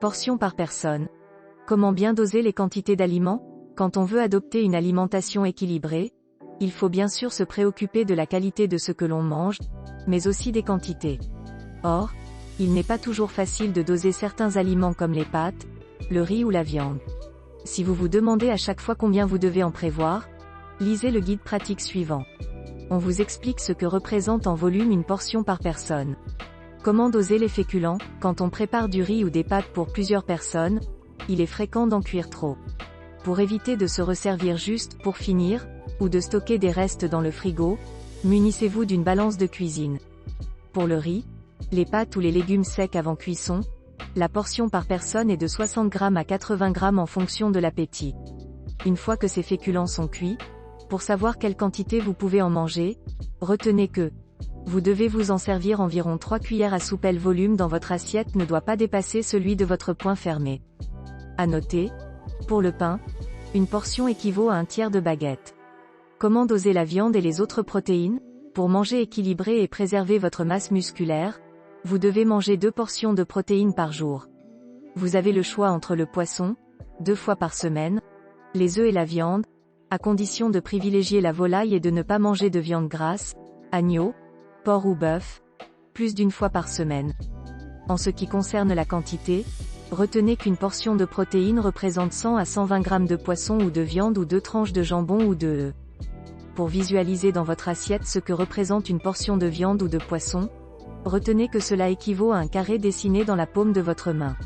Portions par personne. Comment bien doser les quantités d'aliments? Quand on veut adopter une alimentation équilibrée, il faut bien sûr se préoccuper de la qualité de ce que l'on mange, mais aussi des quantités. Or, il n'est pas toujours facile de doser certains aliments comme les pâtes, le riz ou la viande. Si vous vous demandez à chaque fois combien vous devez en prévoir, lisez le guide pratique suivant. On vous explique ce que représente en volume une portion par personne. Comment doser les féculents? Quand on prépare du riz ou des pâtes pour plusieurs personnes, il est fréquent d'en cuire trop. Pour éviter de se resservir juste pour finir, ou de stocker des restes dans le frigo, munissez-vous d'une balance de cuisine. Pour le riz, les pâtes ou les légumes secs avant cuisson, la portion par personne est de 60 g à 80 g en fonction de l'appétit. Une fois que ces féculents sont cuits, pour savoir quelle quantité vous pouvez en manger, retenez que vous devez vous en servir environ 3 cuillères à soupe. Le volume dans votre assiette ne doit pas dépasser celui de votre poing fermé. À noter, pour le pain, une portion équivaut à un tiers de baguette. Comment doser la viande et les autres protéines? Pour manger équilibré et préserver votre masse musculaire, vous devez manger 2 portions de protéines par jour. Vous avez le choix entre le poisson, 2 fois par semaine, les œufs et la viande, à condition de privilégier la volaille et de ne pas manger de viande grasse, agneau, porc ou bœuf, plus d'1 fois par semaine. En ce qui concerne la quantité, retenez qu'une portion de protéines représente 100 à 120 g de poisson ou de viande ou 2 tranches de jambon ou de œufs. Pour visualiser dans votre assiette ce que représente une portion de viande ou de poisson, retenez que cela équivaut à un carré dessiné dans la paume de votre main.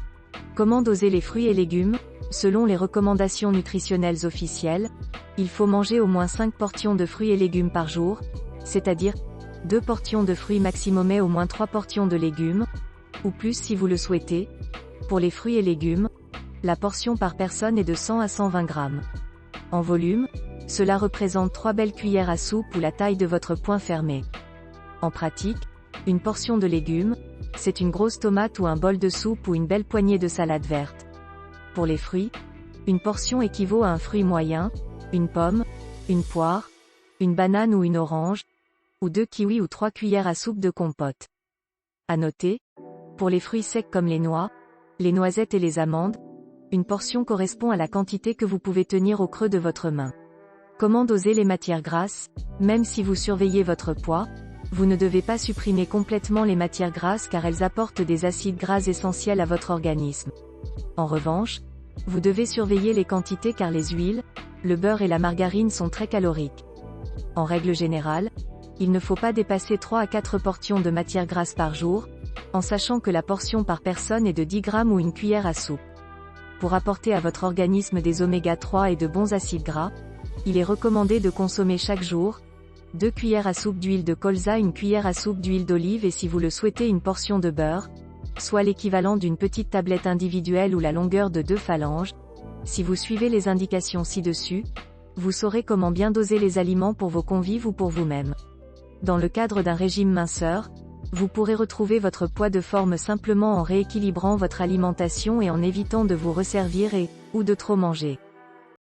Comment doser les fruits et légumes? Selon les recommandations nutritionnelles officielles, il faut manger au moins 5 portions de fruits et légumes par jour, c'est-à-dire 2 portions de fruits maximum et au moins 3 portions de légumes, ou plus si vous le souhaitez. Pour les fruits et légumes, la portion par personne est de 100 à 120 g. En volume, cela représente 3 belles cuillères à soupe ou la taille de votre poing fermé. En pratique, une portion de légumes, c'est une grosse tomate ou un bol de soupe ou une belle poignée de salade verte. Pour les fruits, une portion équivaut à un fruit moyen, une pomme, une poire, une banane ou une orange, ou 2 kiwis ou 3 cuillères à soupe de compote. À noter, pour les fruits secs comme les noix, les noisettes et les amandes, une portion correspond à la quantité que vous pouvez tenir au creux de votre main. Comment doser les matières grasses? Même si vous surveillez votre poids, vous ne devez pas supprimer complètement les matières grasses car elles apportent des acides gras essentiels à votre organisme. En revanche, vous devez surveiller les quantités car les huiles, le beurre et la margarine sont très caloriques. En règle générale, il ne faut pas dépasser 3 à 4 portions de matières grasses par jour, en sachant que la portion par personne est de 10 g ou une cuillère à soupe. Pour apporter à votre organisme des oméga 3 et de bons acides gras, il est recommandé de consommer chaque jour 2 cuillères à soupe d'huile de colza, 1 cuillère à soupe d'huile d'olive et si vous le souhaitez une portion de beurre, soit l'équivalent d'une petite tablette individuelle ou la longueur de 2 phalanges. Si vous suivez les indications ci-dessus, vous saurez comment bien doser les aliments pour vos convives ou pour vous-même. Dans le cadre d'un régime minceur, vous pourrez retrouver votre poids de forme simplement en rééquilibrant votre alimentation et en évitant de vous resservir ou de trop manger.